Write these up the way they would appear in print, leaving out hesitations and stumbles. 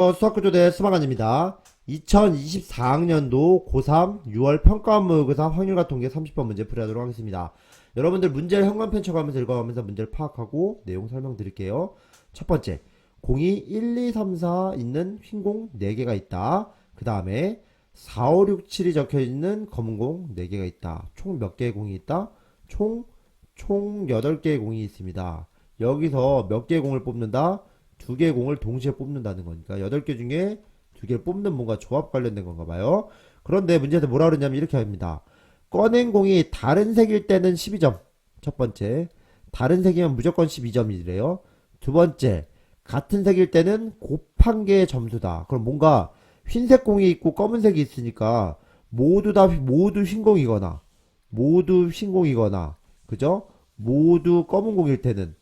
수학교조대 수방관입니다. 2024학년도 고3 6월 평가모의고사 확률과 통계 30번 문제 풀이하도록 하겠습니다. 여러분들 문제를 현관펜 쳐가면서 읽어가면서 문제를 파악하고 내용 설명드릴게요. 첫 번째, 공이 1, 2, 3, 4 있는 흰공 4개가 있다. 그 다음에 4, 5, 6, 7이 적혀있는 검은 공 4개가 있다. 총 몇 개의 공이 있다? 총 8개의 공이 있습니다. 여기서 몇 개의 공을 뽑는다? 2개의 공을 동시에 뽑는다는 거니까 8개 중에 2개를 뽑는 뭔가 조합 관련된 건가 봐요. 그런데 문제에서 뭐라 그러냐면 이렇게 합니다. 꺼낸 공이 다른 색일 때는 12점. 첫 번째, 다른 색이면 무조건 12점이래요. 두 번째, 같은 색일 때는 곱한 개의 점수다. 그럼 뭔가 흰색 공이 있고 검은색이 있으니까 모두 흰공이거나 그죠? 모두 검은 공일 때는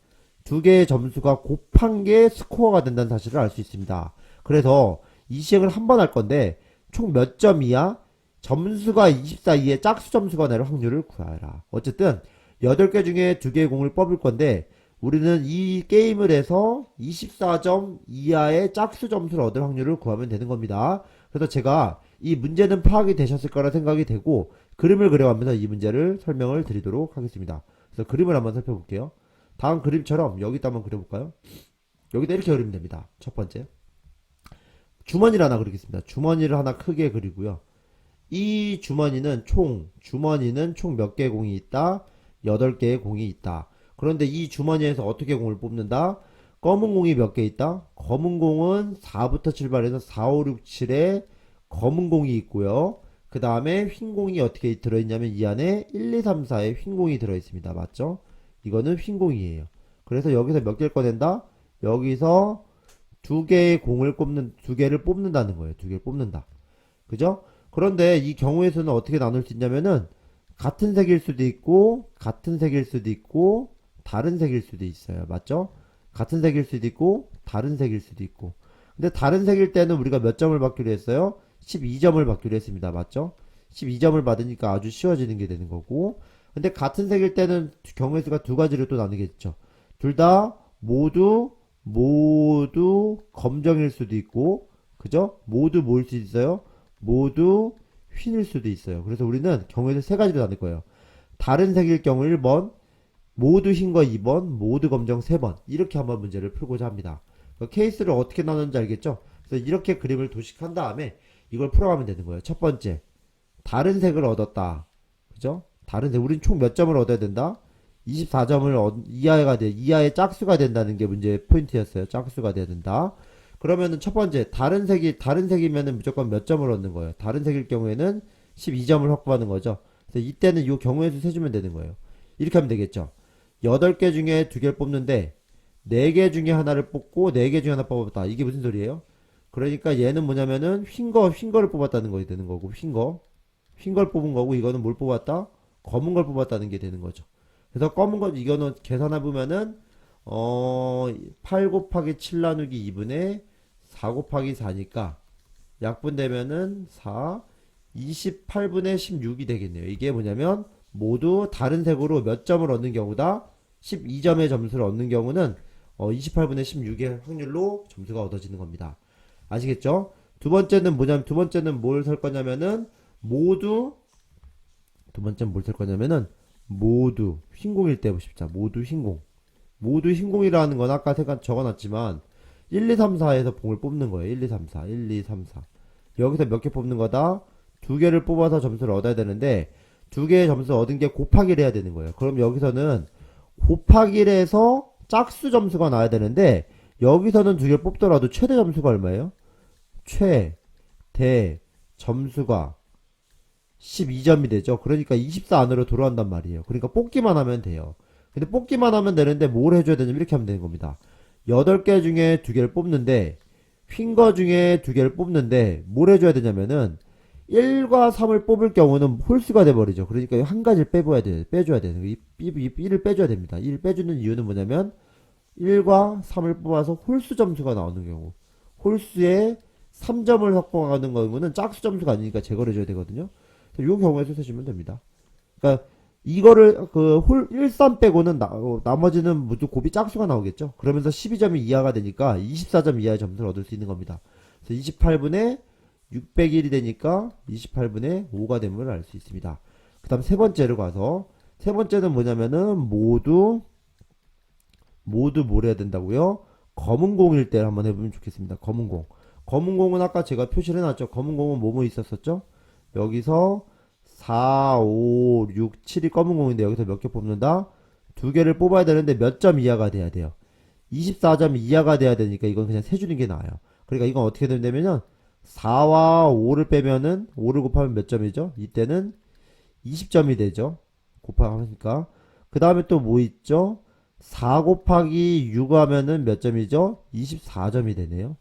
2개의 점수가 곱한 게 스코어가 된다는 사실을 알 수 있습니다. 그래서 이 시행을 한 번 할 건데 총 몇 점이야? 점수가 24 이하의 짝수 점수가 날 확률을 구하라. 어쨌든 8개 중에 2개의 공을 뽑을 건데 우리는 이 게임을 해서 24점 이하의 짝수 점수를 얻을 확률을 구하면 되는 겁니다. 그래서 제가 이 문제는 파악이 되셨을 거라 생각이 되고 그림을 그려가면서 이 문제를 설명을 드리도록 하겠습니다. 그래서 그림을 한번 살펴볼게요. 다음 그림처럼 여기다 한번 그려볼까요? 여기다 이렇게 그리면 됩니다. 첫 번째, 주머니를 하나 그리겠습니다. 주머니를 하나 크게 그리고요. 이 주머니는 총 몇 개의 공이 있다? 8개의 공이 있다. 그런데 이 주머니에서 어떻게 공을 뽑는다? 검은 공이 몇 개 있다? 검은 공은 4부터 출발해서 4, 5, 6, 7에 검은 공이 있고요. 그 다음에 흰 공이 어떻게 들어있냐면 이 안에 1, 2, 3, 4에 흰 공이 들어있습니다. 맞죠? 이거는 흰 공이에요. 그래서 여기서 몇 개를 꺼낸다? 여기서 2개를 뽑는다는 거예요. 2개를 뽑는다. 그죠? 그런데 이 경우의 수는 어떻게 나눌 수 있냐면은 같은 색일 수도 있고 다른 색일 수도 있어요. 맞죠? 같은 색일 수도 있고 다른 색일 수도 있고. 근데 다른 색일 때는 우리가 몇 점을 받기로 했어요? 12점을 받기로 했습니다. 맞죠? 12점을 받으니까 아주 쉬워지는 게 되는 거고. 근데 같은 색일 때는 경우의 수가 2가지로 또 나누겠죠. 둘 다 모두 검정일 수도 있고, 그죠? 모두 뭐일 수도 있어요? 모두 흰일 수도 있어요. 그래서 우리는 경우의 수 3가지로 나눌 거예요. 다른 색일 경우 1번, 모두 흰 거 2번, 모두 검정 3번. 이렇게 한번 문제를 풀고자 합니다. 그 케이스를 어떻게 나누는지 알겠죠? 그래서 이렇게 그림을 도식한 다음에 이걸 풀어가면 되는 거예요. 첫 번째, 다른 색을 얻었다. 그죠? 다른 색. 우린 총 몇 점을 얻어야 된다? 24점을 이하의 짝수가 된다는 게 문제의 포인트였어요. 짝수가 돼야 된다. 그러면은 첫 번째, 다른 색이면은 무조건 몇 점을 얻는 거예요. 다른 색일 경우에는 12점을 확보하는 거죠. 그래서 이때는 이 경우의 수 세주면 되는 거예요. 이렇게 하면 되겠죠. 8개 중에 2개를 뽑는데 4개 중에 하나를 뽑고 4개 중에 하나 뽑았다. 이게 무슨 소리예요? 그러니까 얘는 뭐냐면은 흰 거를 뽑았다는 거 되는 거고 흰 걸 뽑은 거고 이거는 뭘 뽑았다? 검은 걸 뽑았다는 게 되는 거죠. 그래서 검은 거 이거는 계산해 보면은 8 곱하기 7 나누기 2분의 4 곱하기 4니까 약분되면은 4 28분의 16이 되겠네요. 이게 뭐냐면 모두 다른 색으로 몇 점을 얻는 경우다? 12점의 점수를 얻는 경우는 28분의 16의 확률로 점수가 얻어지는 겁니다. 아시겠죠? 두 번째는 뭐냐면 뭘 살 거냐면은 모두 흰공일 때 보십시오. 모두 흰공이라는 건 아까 적어놨지만 1, 2, 3, 4에서 공을 뽑는 거예요. 1, 2, 3, 4. 여기서 몇 개 뽑는 거다? 2개를 뽑아서 점수를 얻어야 되는데 2개의 점수 얻은 게 곱하기를 해야 되는 거예요. 그럼 여기서는 곱하기를 해서 짝수 점수가 나와야 되는데 여기서는 2개를 뽑더라도 최대 점수가 얼마예요? 최대 점수가 12점이 되죠. 그러니까 24 안으로 돌아온단 말이에요. 그러니까 뽑기만 하면 돼요. 근데 뽑기만 하면 되는데 뭘 해줘야 되냐면 이렇게 하면 되는 겁니다. 8개 중에 2개를 뽑는데 흰 거 중에 2개를 뽑는데 뭘 해줘야 되냐면은 1과 3을 뽑을 경우는 홀수가 돼버리죠. 그러니까 한 가지를 빼줘야 돼요. 이 B를 빼줘야 됩니다. 1을 빼주는 이유는 뭐냐면 1과 3을 뽑아서 홀수 점수가 나오는 경우 홀수에 3점을 확보하는 경우는 짝수 점수가 아니니까 제거를 해줘야 되거든요. 이 경우에서 쓰시면 됩니다. 그러니까 이거를 13 빼고는 나머지는 모두 곱이 짝수가 나오겠죠. 그러면서 12점이 이하가 되니까 24점 이하의 점수를 얻을 수 있는 겁니다. 그래서 28분의 601이 되니까 28분의 5가 됨을 알 수 있습니다. 그 다음 세 번째로 가서, 세 번째는 뭐냐면은 모두 뭘 해야 된다고요? 검은 공일 때 한번 해보면 좋겠습니다. 검은 공. 검은 공은 아까 제가 표시를 해놨죠. 검은 공은 뭐뭐 있었었죠? 여기서 4, 5, 6, 7이 검은 공인데 여기서 몇 개 뽑는다? 두 개를 뽑아야 되는데 몇 점 이하가 돼야 돼요? 24점 이하가 돼야 되니까 이건 그냥 세주는 게 나아요. 그러니까 이건 어떻게 된다면은 4와 5를 빼면은 5를 곱하면 몇 점이죠? 이때는 20점이 되죠. 곱하니까. 그 다음에 또 뭐 있죠? 4 곱하기 6 하면은 몇 점이죠? 24점이 되네요.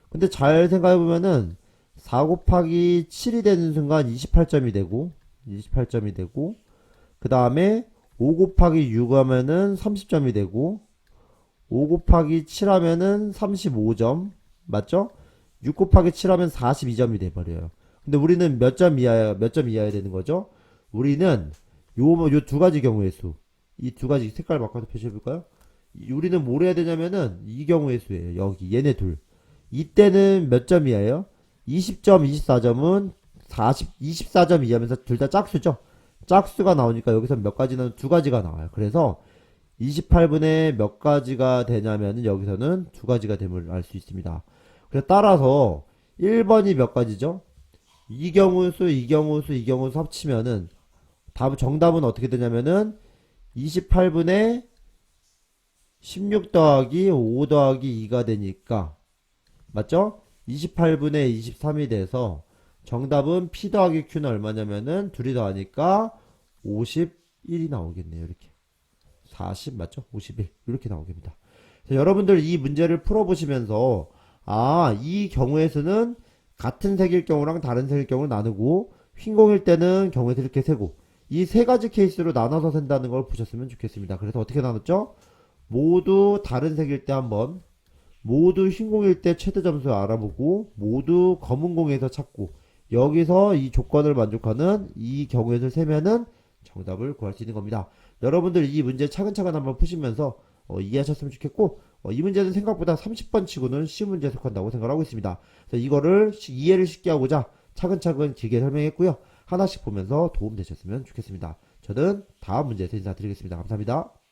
근데 잘 생각해보면은 4 곱하기 7이 되는 순간 28점이 되고 그 다음에 5 곱하기 6 하면은 30점이 되고 5 곱하기 7 하면은 35점 맞죠? 6 곱하기 7 하면 42점이 돼버려요. 근데 우리는 몇 점 이하야 되는 거죠? 우리는 요 두 가지 경우의 수. 이 두 가지 색깔 바꿔서 표시해볼까요? 우리는 뭘 해야 되냐면은 이 경우의 수예요. 여기 얘네 둘. 이때는 몇 점 이하예요? 20점, 24점은 24점 이하면서 둘 다 짝수죠? 짝수가 나오니까 여기서 몇 가지는 두 가지가 나와요. 그래서 28분의 몇 가지가 되냐면은 여기서는 두 가지가 됨을 알 수 있습니다. 그래서 따라서 1번이 몇 가지죠? 이 경우 수, 이 경우 수, 이 경우 수 합치면은 정답은 어떻게 되냐면은 28분의 16 더하기 5 더하기 2가 되니까 맞죠? 28분의 23이 돼서 정답은 P 더하기 Q는 얼마냐면은 둘이 더하니까 51이 나오겠네요. 이렇게 40 맞죠? 51 이렇게 나오겠습니다. 여러분들 이 문제를 풀어보시면서 이 경우의 수는 같은 색일 경우랑 다른 색일 경우를 나누고 흰 공일 때는 경우에서 이렇게 세고 이 세 가지 케이스로 나눠서 센다는 걸 보셨으면 좋겠습니다. 그래서 어떻게 나눴죠? 모두 다른 색일 때 한번 모두 흰 공일 때 최대 점수 알아보고 모두 검은 공에서 찾고 여기서 이 조건을 만족하는 이 경우의 수를 세면은 정답을 구할 수 있는 겁니다. 여러분들 이 문제 차근차근 한번 푸시면서 이해하셨으면 좋겠고 이 문제는 생각보다 30번 치고는 쉬운 문제에 속한다고 생각하고 있습니다. 그래서 이거를 이해를 쉽게 하고자 차근차근 길게 설명했고요. 하나씩 보면서 도움 되셨으면 좋겠습니다. 저는 다음 문제에서 인사드리겠습니다. 감사합니다.